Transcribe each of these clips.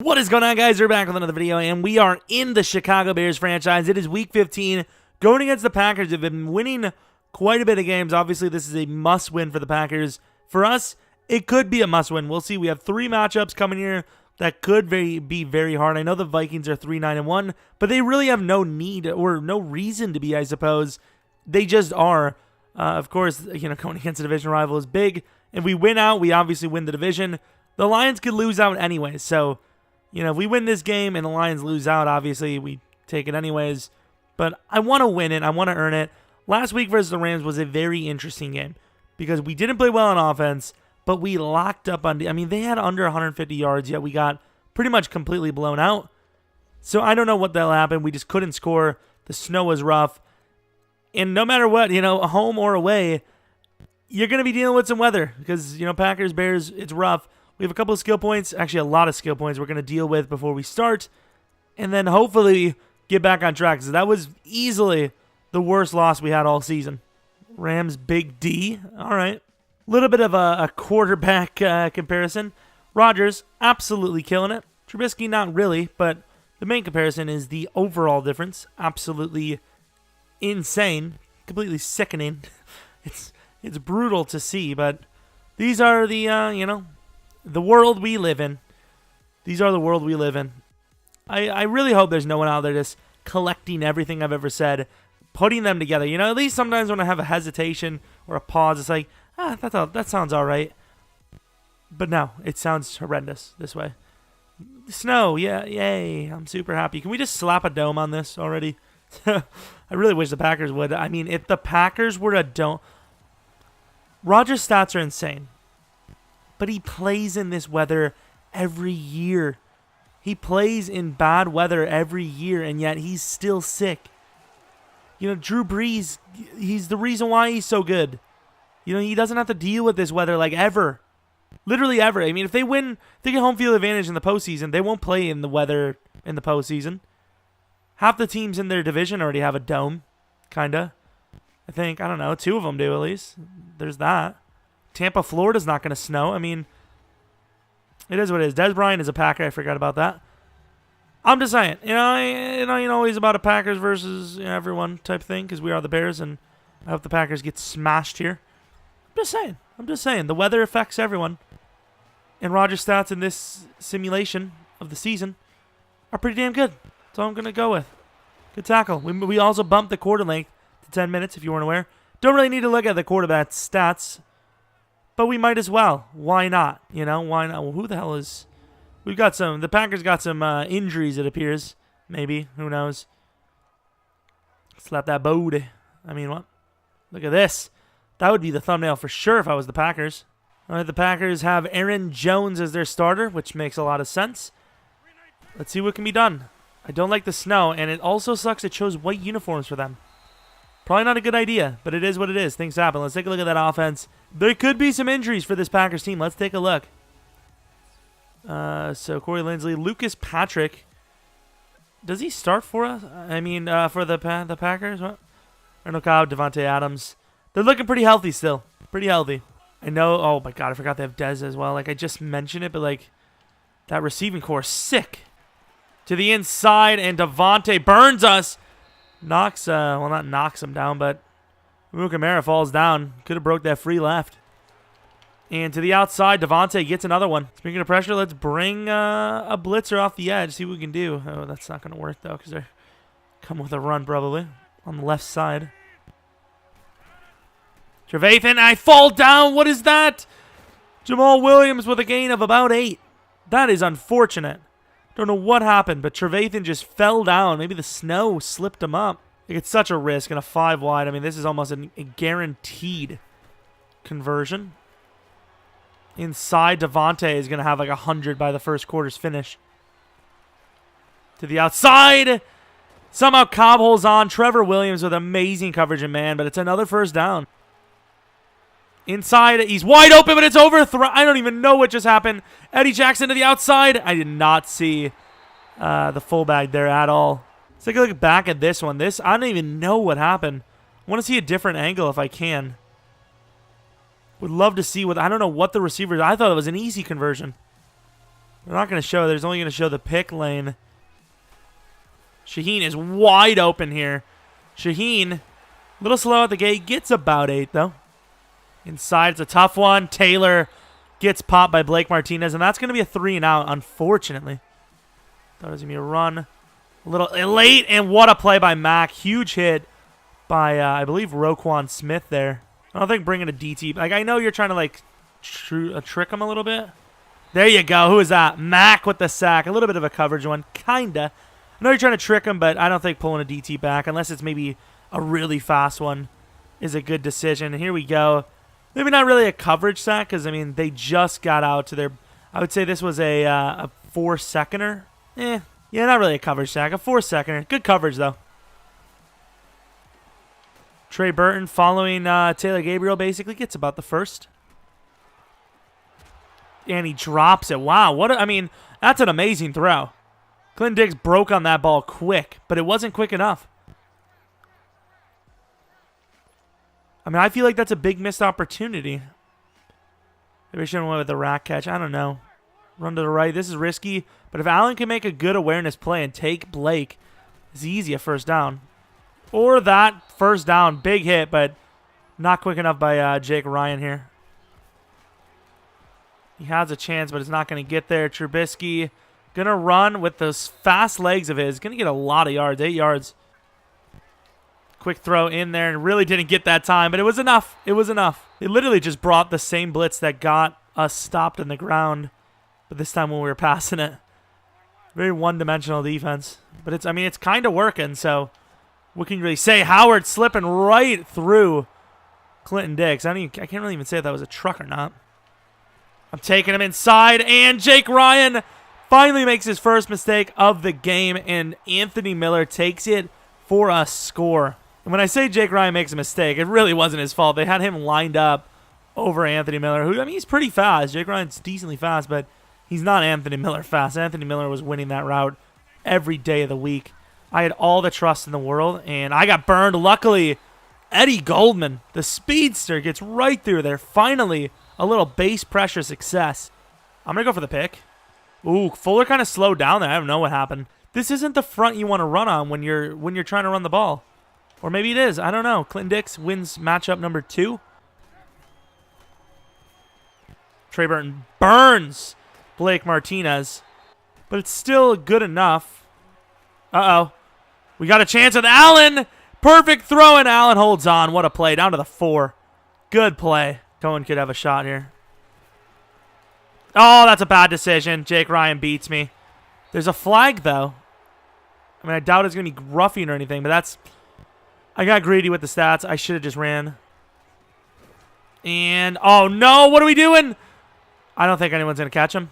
What is going on, guys? We're back with another video, and we are in the Chicago Bears franchise. It is Week 15, going against the Packers. They've been winning quite a bit of games. Obviously, this is a must-win for the Packers. For us, it could be a must-win. We'll see. We have 3 matchups coming here that could be very hard. I know the Vikings are 3-9-1, but they really have no need or no reason to be, I suppose. They just are. Of course, going against a division rival is big. If we win out, we obviously win the division. The Lions could lose out anyway, so if we win this game and the Lions lose out, obviously we take it anyways. But I want to win it. I want to earn it. Last week versus the Rams was a very interesting game because we didn't play well on offense, but we locked up on... they had under 150 yards, yet we got pretty much completely blown out. So I don't know what that'll happen. We just couldn't score. The snow was rough. And no matter what, home or away, you're going to be dealing with some weather because, Packers, Bears, it's rough. We have a couple of skill points, actually a lot of skill points we're going to deal with before we start, and then hopefully get back on track. So that was easily the worst loss we had all season. Rams Big D, all right. A little bit of a quarterback comparison. Rodgers, absolutely killing it. Trubisky, not really, but the main comparison is the overall difference. Absolutely insane, completely sickening. It's brutal to see, but these are the, the world we live in. These are the world we live in. I really hope there's no one out there just collecting everything I've ever said, putting them together. At least sometimes when I have a hesitation or a pause, it's like, that sounds all right. But no, it sounds horrendous this way. Snow, yeah, yay. I'm super happy. Can we just slap a dome on this already? I really wish the Packers would. If the Packers were a dome... Rodgers' stats are insane. But he plays in this weather every year. He plays in bad weather every year, and yet he's still sick. Drew Brees, he's the reason why he's so good. He doesn't have to deal with this weather like ever. Literally ever. If they win, they get home field advantage in the postseason, they won't play in the weather in the postseason. Half the teams in their division already have a dome, kinda. I think, I don't know, 2 of them do at least. There's that. Tampa, Florida's not going to snow. It is what it is. Des Bryant is a Packer. I forgot about that. I'm just saying. Always about a Packers versus everyone type thing because we are the Bears, and I hope the Packers get smashed here. I'm just saying. The weather affects everyone. And Rodgers' stats in this simulation of the season are pretty damn good. That's all I'm going to go with. Good tackle. We also bumped the quarter length to 10 minutes, if you weren't aware. Don't really need to look at the quarterback stats, but we might as well. Why not? Why not? Well, who the hell is... The Packers got some injuries, it appears. Maybe. Who knows? Slap that booty. What? Look at this. That would be the thumbnail for sure if I was the Packers. All right, the Packers have Aaron Jones as their starter, which makes a lot of sense. Let's see what can be done. I don't like the snow, and it also sucks it chose white uniforms for them. Probably not a good idea, but it is what it is. Things happen. Let's take a look at that offense. There could be some injuries for this Packers team. Let's take a look. So Corey Linsley, Lucas Patrick. Does he start for us? For the Packers? What? Randall Cobb, Devontae Adams. They're looking pretty healthy still. Pretty healthy. I know. Oh my God, I forgot they have Dez as well. I just mentioned it, but that receiving core is sick. To the inside, and Devontae burns us. Not knocks him down, but Kamara falls down. Could have broke that free left. And to the outside, Devontae gets another one. Speaking of pressure, let's bring a blitzer off the edge, see what we can do. Oh, that's not going to work, though, because they're coming with a run, probably, on the left side. Trevathan, I fall down. What is that? Jamal Williams with a gain of about 8. That is unfortunate. Don't know what happened, but Trevathan just fell down. Maybe the snow slipped him up. It's such a risk in a 5 wide. This is almost a guaranteed conversion. Inside, Devontae is going to have 100 by the first quarter's finish. To the outside. Somehow Cobb holds on. Trevor Williams with amazing coverage and man, but it's another first down. Inside, he's wide open, but it's overthrown. I don't even know what just happened. Eddie Jackson to the outside. I did not see the fullback there at all. Let's take a look back at this one. I don't even know what happened. I want to see a different angle if I can. Would love to see what... I don't know what the receivers... I thought it was an easy conversion. They're not going to show. There's only going to show the pick lane. Shaheen is wide open here. Shaheen, a little slow at the gate. Gets about 8, though. Inside, it's a tough one. Taylor gets popped by Blake Martinez, and that's going to be a 3-and-out, unfortunately. Thought it was going to be a run. A little late, and what a play by Mac. Huge hit by, I believe, Roquan Smith there. I don't think bringing a DT. Like, I know you're trying to, like, trick him a little bit. There you go. Who is that? Mac with the sack. A little bit of a coverage one. Kinda. I know you're trying to trick him, but I don't think pulling a DT back, unless it's maybe a really fast one, is a good decision. And here we go. Maybe not really a coverage sack, because, I mean, they just got out to their... I would say this was a 4-seconder. Yeah, not really a coverage sack. A 4-seconder. Good coverage, though. Trey Burton following Taylor Gabriel basically gets about the first. And he drops it. Wow, I mean, that's an amazing throw. Clinton Dix broke on that ball quick, but it wasn't quick enough. I mean, I feel like that's a big missed opportunity. Maybe I should have went with the rack catch. I don't know. Run to the right. This is risky, but if Allen can make a good awareness play and take Blake, it's easy a first down. Or that first down. Big hit, but not quick enough by Jake Ryan here. He has a chance, but it's not going to get there. Trubisky going to run with those fast legs of his. Going to get a lot of yards, 8 yards. Quick throw in there, and really didn't get that time, but it was enough. It was enough. They literally just brought the same blitz that got us stopped in the ground, but this time when we were passing it. Very one-dimensional defense. But it's, I mean, it's kind of working, so what can you really say? Howard slipping right through Clinton Dix. I can't really even say if that was a truck or not. I'm taking him inside, and Jake Ryan finally makes his first mistake of the game, and Anthony Miller takes it for a score. And when I say Jake Ryan makes a mistake, it really wasn't his fault. They had him lined up over Anthony Miller, who, I mean, he's pretty fast. Jake Ryan's decently fast, but he's not Anthony Miller fast. Anthony Miller was winning that route every day of the week. I had all the trust in the world, and I got burned. Luckily, Eddie Goldman, the speedster, gets right through there. Finally, a little base pressure success. I'm going to go for the pick. Ooh, Fuller kind of slowed down there. I don't know what happened. This isn't the front you want to run on when you're trying to run the ball. Or maybe it is. I don't know. Clinton Dix wins matchup number 2. Trey Burton burns Blake Martinez. But it's still good enough. Uh-oh. We got a chance with Allen. Perfect throw, and Allen holds on. What a play. Down to the 4. Good play. Cohen could have a shot here. Oh, that's a bad decision. Jake Ryan beats me. There's a flag, though. I mean, I doubt it's going to be roughing or anything, but that's... I got greedy with the stats. I should have just ran. And... oh, no! What are we doing? I don't think anyone's going to catch him.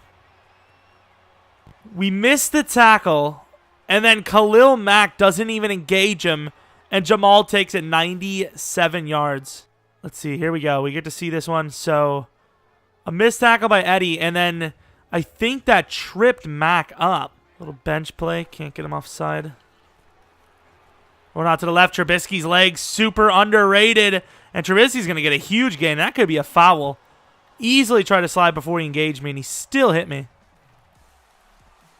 We missed the tackle, and then Khalil Mack doesn't even engage him, and Jamal takes it 97 yards. Let's see. Here we go. We get to see this one. So, a missed tackle by Eddie, and then I think that tripped Mack up. Little bench play. Can't get him offside. Going out to the left. Trubisky's legs super underrated. And Trubisky's going to get a huge gain. That could be a foul. Easily tried to slide before he engaged me, and he still hit me.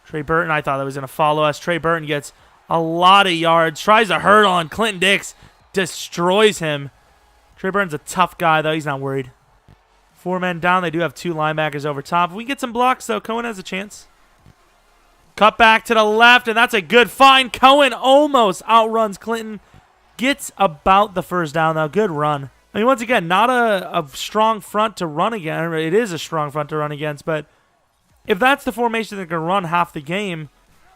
Trey Burton, I thought that was going to follow us. Trey Burton gets a lot of yards. Tries to hurdle, and Clinton Dix destroys him. Trey Burton's a tough guy, though. He's not worried. 4 men down. They do have 2 linebackers over top. If we get some blocks, though, Cohen has a chance. Cut back to the left, and that's a good find. Cohen almost outruns Clinton. Gets about the first down, though. Good run. I mean, once again, not a strong front to run against. It is a strong front to run against, but if that's the formation that can run half the game,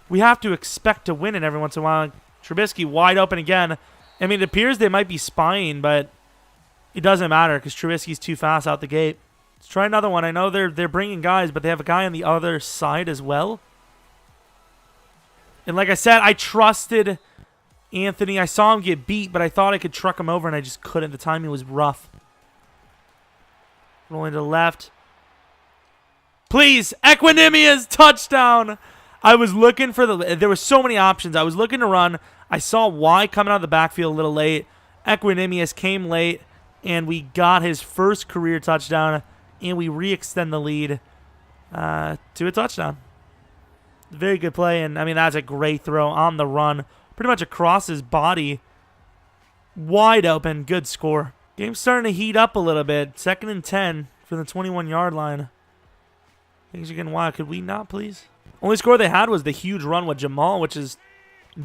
we have to expect to win it every once in a while. Trubisky wide open again. I mean, it appears they might be spying, but it doesn't matter because Trubisky's too fast out the gate. Let's try another one. I know they're bringing guys, but they have a guy on the other side as well. And like I said, I trusted Anthony. I saw him get beat, but I thought I could truck him over, and I just couldn't. The timing was rough. Rolling to the left. Please, Equinemius touchdown. I was looking for there were so many options. I was looking to run. I saw Y coming out of the backfield a little late. Equinemius came late, and we got his first career touchdown, and we re-extend the lead to a touchdown. Very good play, and I mean, that's a great throw on the run. Pretty much across his body. Wide open. Good score. Game's starting to heat up a little bit. 2nd and 10 from the 21-yard line. Things are getting wild. Could we not, please? Only score they had was the huge run with Jamal, which is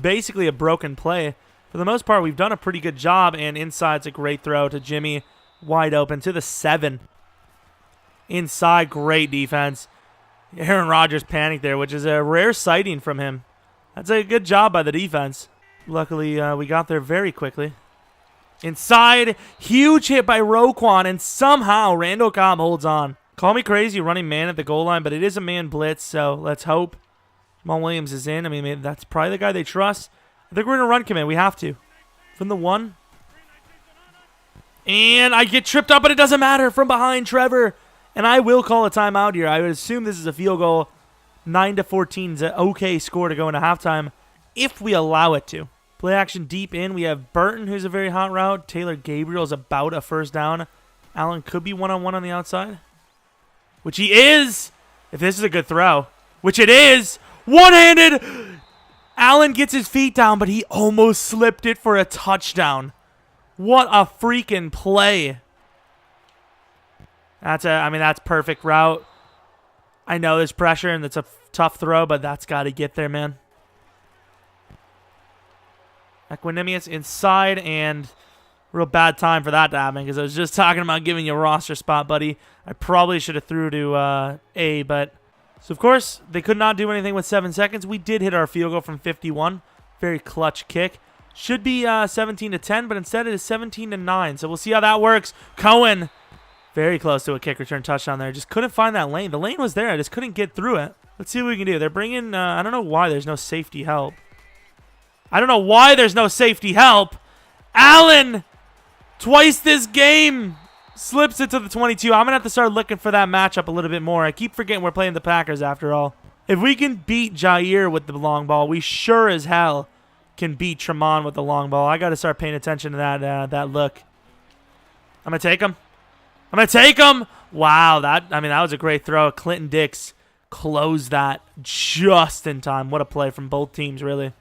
basically a broken play. For the most part, we've done a pretty good job, and inside's a great throw to Jimmy. Wide open to the 7. Inside, great defense. Aaron Rodgers panicked there, which is a rare sighting from him. That's a good job by the defense. Luckily, we got there very quickly. Inside, huge hit by Roquan, and somehow Randall Cobb holds on. Call me crazy running man at the goal line, but it is a man blitz, so let's hope Jamal Williams is in. I mean, maybe that's probably the guy they trust. I think we're going to run command. We have to. From the 1. And I get tripped up, but it doesn't matter. From behind, Trevor. And I will call a timeout here. I would assume this is a field goal. 9-14 is an okay score to go into halftime if we allow it to. Play action deep in. We have Burton, who's a very hot route. Taylor Gabriel's about a first down. Allen could be one-on-one on the outside. Which he is. If this is a good throw. Which it is. One-handed. Allen gets his feet down, but he almost slipped it for a touchdown. What a freaking play. That's perfect route. I know there's pressure and it's a tough throw, but that's got to get there, man. Equanimous inside, and real bad time for that to happen because I was just talking about giving you a roster spot, buddy. I probably should have threw to A, but... So, of course, they could not do anything with 7 seconds. We did hit our field goal from 51. Very clutch kick. Should be 17-10, but instead it is 17-9. So we'll see how that works. Cohen, very close to a kick return touchdown there. Just couldn't find that lane. The lane was there. I just couldn't get through it. Let's see what we can do. They're bringing, I don't know why there's no safety help. Allen, twice this game, slips it to the 22. I'm going to have to start looking for that matchup a little bit more. I keep forgetting we're playing the Packers after all. If we can beat Jair with the long ball, we sure as hell can beat Tremont with the long ball. I got to start paying attention to that look. I'm going to take him. Wow, that was a great throw. Clinton Dix closed that just in time. What a play from both teams, really.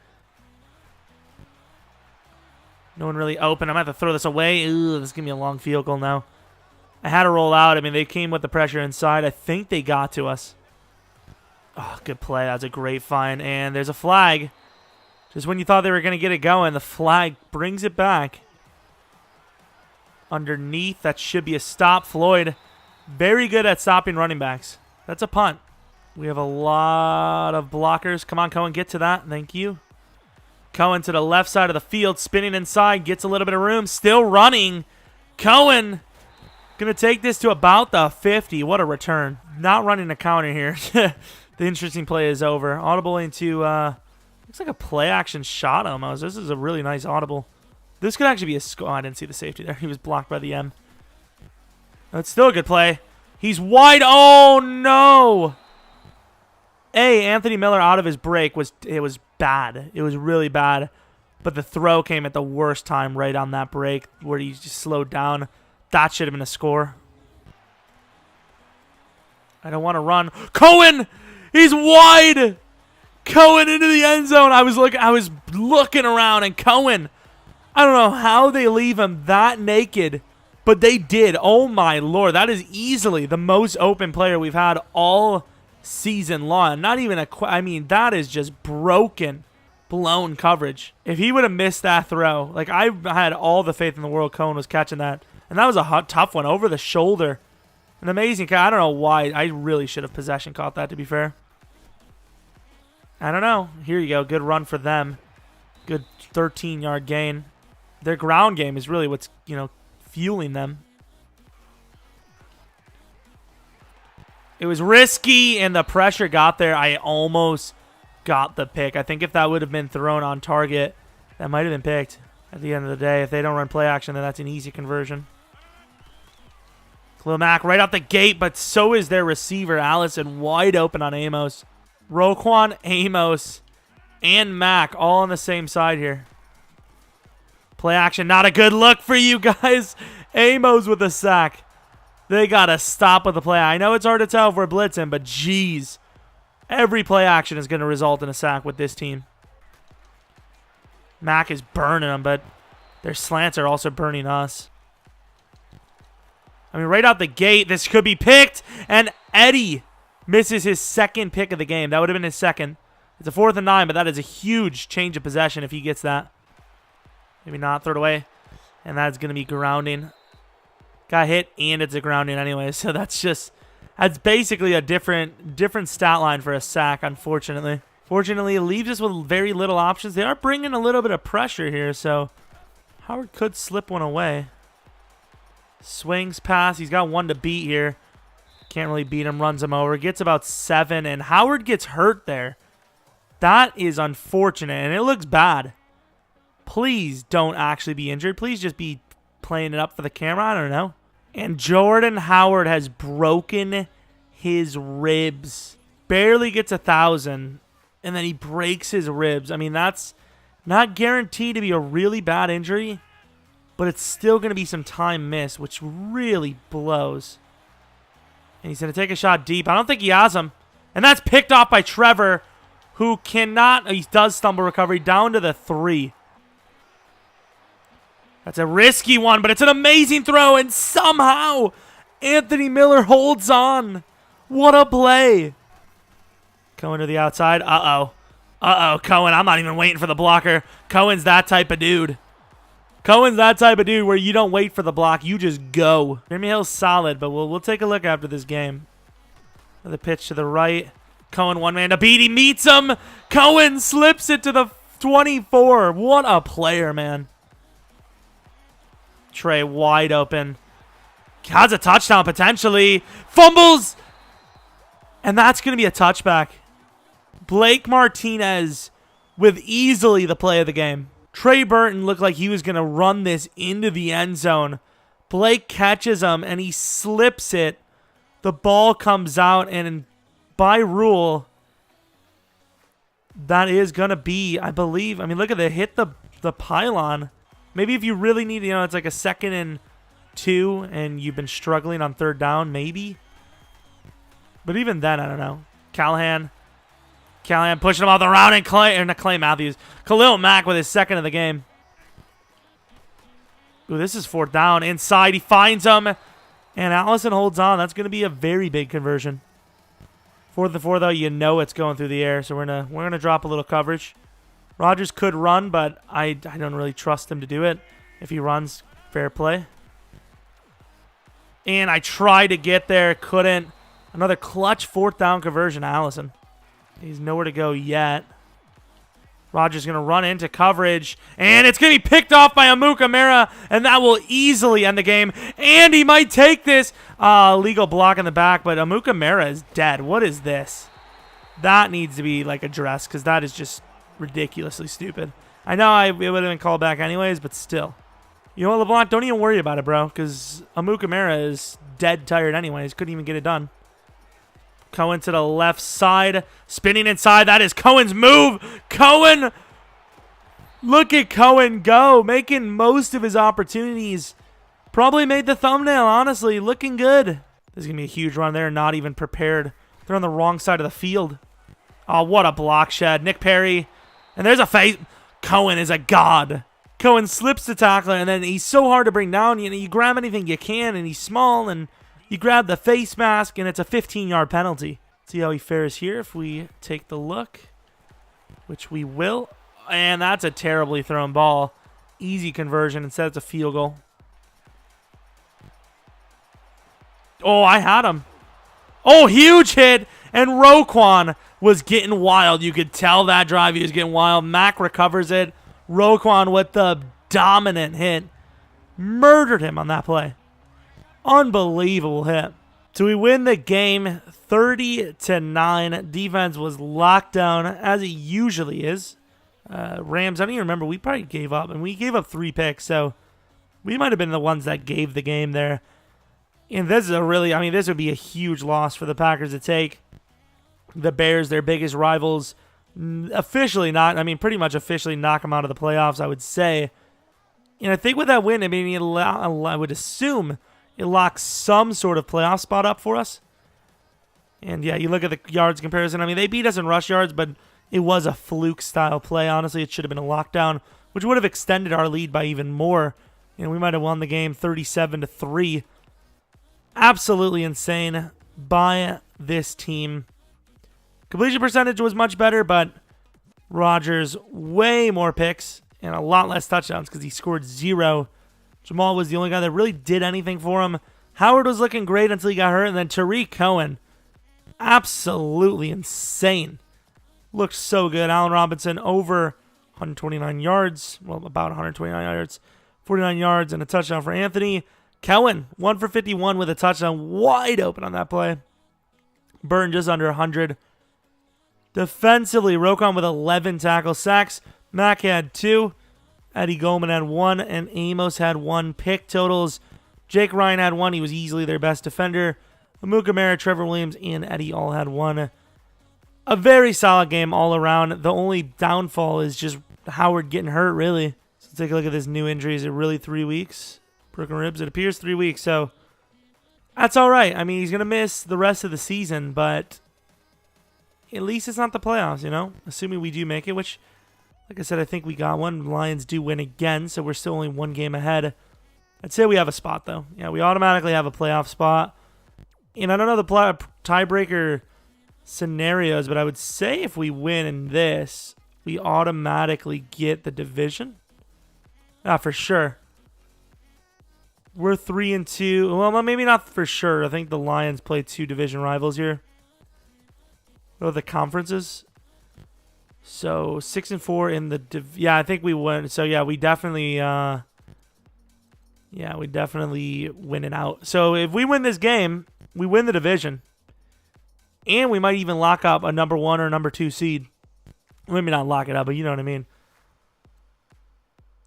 No one really open. I'm going to have to throw this away. Ooh, this is going to be a long field goal now. I had to roll out. I mean, they came with the pressure inside. I think they got to us. Oh, good play. That's a great find. And there's a flag. Just when you thought they were going to get it going, the flag brings it back. Underneath, that should be a stop. Floyd, very good at stopping running backs. That's a punt. We have a lot of blockers. Come on, Cohen, get to that. Thank you. Cohen to the left side of the field, spinning inside, gets a little bit of room, still running. Cohen going to take this to about the 50. What a return. Not running a counter here. The interesting play is over. Audible into, looks like a play action shot almost. This is a really nice audible. This could actually be a score. Oh, I didn't see the safety there. He was blocked by the M. That's still a good play. He's wide. Oh, no. Anthony Miller out of his break was bad. It was really bad. But the throw came at the worst time right on that break where he just slowed down. That should have been a score. I don't want to run. Cohen! He's wide! Cohen into the end zone. I was looking around, and Cohen, I don't know how they leave him that naked, but they did. Oh, my Lord. That is easily the most open player we've had all season long. Not even that is just broken, blown coverage. If he would have missed that throw, like I had all the faith in the world Cohen was catching that. And that was a tough one over the shoulder. An amazing catch. I don't know why. I really should have possession caught that, to be fair. I don't know. Here you go. Good run for them. Good 13-yard gain. Their ground game is really what's, fueling them. It was risky, and the pressure got there. I almost got the pick. I think if that would have been thrown on target, that might have been picked at the end of the day. If they don't run play action, then that's an easy conversion. Khalil Mack right out the gate, but so is their receiver, Allison, wide open on Amos. Roquan, Amos, and Mack all on the same side here. Play action, not a good look for you guys. Amos with a sack. They got to stop with the play. I know it's hard to tell if we're blitzing, but geez. Every play action is going to result in a sack with this team. Mac is burning them, but their slants are also burning us. I mean, right out the gate, this could be picked, and Eddie misses his second pick of the game. That would have been his second. It's a 4th and 9, but that is a huge change of possession if he gets that. Maybe not, throw it away. And that's going to be grounding. Got hit, and it's a grounding anyway, so that's basically a different stat line for a sack, unfortunately. Fortunately, it leaves us with very little options. They are bringing a little bit of pressure here, so Howard could slip one away. Swings, pass. He's got one to beat here. Can't really beat him. Runs him over. Gets about 7, and Howard gets hurt there. That is unfortunate, and it looks bad. Please don't actually be injured. Please just be playing it up for the camera. I don't know. And Jordan Howard has broken his ribs. Barely gets 1,000, and then he breaks his ribs. I mean, that's not guaranteed to be a really bad injury, but it's still going to be some time missed, which really blows. And he's going to take a shot deep. I don't think he has him. And that's picked off by Trevor, who cannot. He does stumble recovery down to the 3. That's a risky one, but it's an amazing throw. And somehow Anthony Miller holds on. What a play. Cohen to the outside. Uh-oh. Uh-oh, Cohen. I'm not even waiting for the blocker. Cohen's that type of dude. Cohen's that type of dude where you don't wait for the block. You just go. Jeremy Hill's solid, but we'll take a look after this game. The pitch to the right. Cohen one man to beat. He meets him. Cohen slips it to the 24. What a player, man. Trey wide open. Has a touchdown potentially. Fumbles. And that's going to be a touchback. Blake Martinez with easily the play of the game. Trey Burton looked like he was going to run this into the end zone. Blake catches him, and he slips it. The ball comes out, and by rule, that is going to be, I believe, I mean, look at the hit the pylon. Maybe if you really need, it's like a 2nd and 2, and you've been struggling on 3rd down, maybe. But even then, I don't know. Callahan pushing him off the round, and Clay Matthews. Khalil Mack with his 2nd of the game. Ooh, this is 4th down. Inside, he finds him, and Allison holds on. That's going to be a very big conversion. 4th and 4, though, it's going through the air, so we're gonna drop a little coverage. Rodgers could run, but I don't really trust him to do it. If he runs, fair play. And I tried to get there, couldn't. Another clutch 4th down conversion to Allison. He's nowhere to go yet. Rodgers going to run into coverage, and it's going to be picked off by Amukamara, and that will easily end the game. And he might take this. Legal block in the back, but Amukamara is dead. What is this? That needs to be addressed, because that is just ridiculously stupid. I know it would have been called back anyways, but still. You know what, LeBlanc? Don't even worry about it, bro, because Amukamara is dead tired anyways. Couldn't even get it done. Cohen to the left side, spinning inside. That is Cohen's move. Cohen, look at Cohen go, making most of his opportunities. Probably made the thumbnail, honestly. Looking good. This is going to be a huge run there, not even prepared. They're on the wrong side of the field. Oh, what a block shed. Nick Perry. And there's a face. Cohen is a god. Cohen slips the tackler, and then he's so hard to bring down. You grab anything you can, and he's small, and you grab the face mask, and it's a 15-yard penalty. See how he fares here if we take the look, which we will. And that's a terribly thrown ball. Easy conversion. Instead, it's a field goal. Oh, I had him. Oh, huge hit. And Roquan was getting wild. You could tell that drive he was getting wild. Mack recovers it. Roquan with the dominant hit. Murdered him on that play. Unbelievable hit. So we win the game 30-9. Defense was locked down as it usually is. Rams, I don't even remember. We probably gave up. And we gave up 3 picks. So we might have been the ones that gave the game there. And this is this would be a huge loss for the Packers to take. The Bears, their biggest rivals, pretty much officially knock them out of the playoffs, I would say. And I think with that win, I would assume it locks some sort of playoff spot up for us. And yeah, you look at the yards comparison. I mean, they beat us in rush yards, but it was a fluke-style play. Honestly, it should have been a lockdown, which would have extended our lead by even more. And we might have won the game 37-3. Absolutely insane by this team. Completion percentage was much better, but Rodgers way more picks and a lot less touchdowns because he scored 0. Jamal was the only guy that really did anything for him. Howard was looking great until he got hurt, and then Tariq Cohen, absolutely insane. Looked so good. Allen Robinson over 129 yards, well, about 129 yards, 49 yards, and a touchdown for Anthony. Cohen, 1 for 51 with a touchdown, wide open on that play. Burton just under 100. Defensively, Roquan with 11 tackles, sacks. Mack had 2. Eddie Goldman had 1, and Amos had 1. Pick totals, Jake Ryan had 1. He was easily their best defender. Amuka Mara, Trevor Williams, and Eddie all had 1. A very solid game all around. The only downfall is just Howard getting hurt, really. So take a look at this new injury. Is it really 3 weeks? Broken ribs, it appears 3 weeks, so that's all right. I mean, he's going to miss the rest of the season, but at least it's not the playoffs, you know? Assuming we do make it, which, like I said, I think we got one. The Lions do win again, so we're still only 1 game ahead. I'd say we have a spot, though. Yeah, we automatically have a playoff spot. And I don't know the tiebreaker scenarios, but I would say if we win in this, we automatically get the division. For sure. We're 3-2. Well, maybe not for sure. I think the Lions play 2 division rivals here. What are the conferences? So 6-4 in the yeah, I think we win. So yeah, we definitely win it out. So if we win this game, we win the division, and we might even lock up a number 1 or number 2 seed. Maybe not lock it up, but you know what I mean.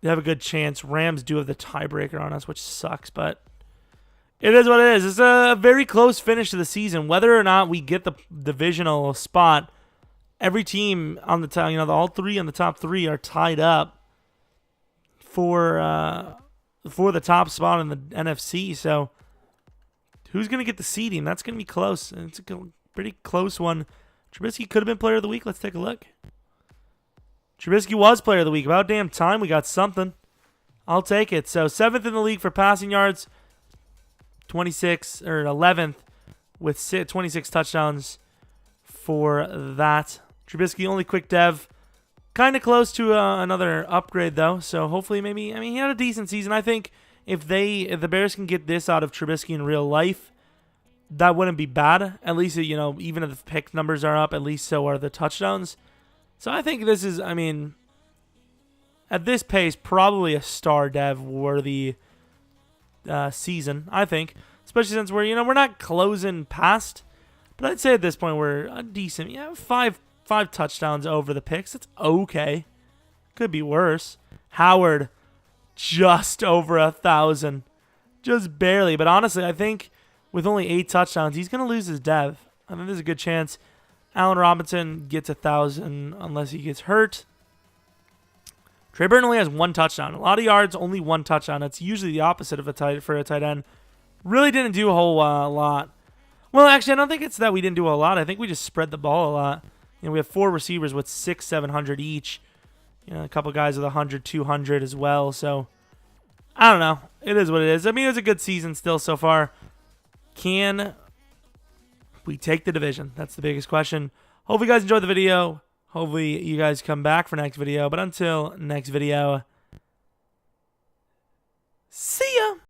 They have a good chance. Rams do have the tiebreaker on us, which sucks, but it is what it is. It's a very close finish to the season. Whether or not we get the divisional spot, every team on the top, all 3 on the top 3 are tied up for the top spot in the NFC. So who's going to get the seeding? That's going to be close. It's a pretty close one. Trubisky could have been player of the week. Let's take a look. Trubisky was player of the week. About damn time we got something. I'll take it. So 7th in the league for passing yards, 26 or 11th with 26 touchdowns for that. Trubisky only quick dev. Kind of close to another upgrade though. So hopefully maybe, he had a decent season. I think if the Bears can get this out of Trubisky in real life, that wouldn't be bad. At least, even if the pick numbers are up, at least so are the touchdowns. So I think this is, at this pace, probably a star dev worthy season, I think. Especially since we're not closing past. But I'd say at this point we're a decent, five touchdowns over the picks. It's okay. Could be worse. Howard, just over 1,000. Just barely. But honestly, I think with only 8 touchdowns, he's going to lose his dev. I think there's a good chance Allen Robinson gets 1,000 unless he gets hurt. Trey Burton only has 1 touchdown. A lot of yards, only 1 touchdown. That's usually the opposite of for a tight end. Really didn't do a whole lot. Well, actually, I don't think it's that we didn't do a lot. I think we just spread the ball a lot. We have 4 receivers with 600-700 each. A couple guys with 100, 200 as well. So, I don't know. It is what it is. It's a good season still so far. Can we take the division? That's the biggest question. Hopefully you guys enjoyed the video. Hopefully you guys come back for next video. But until next video,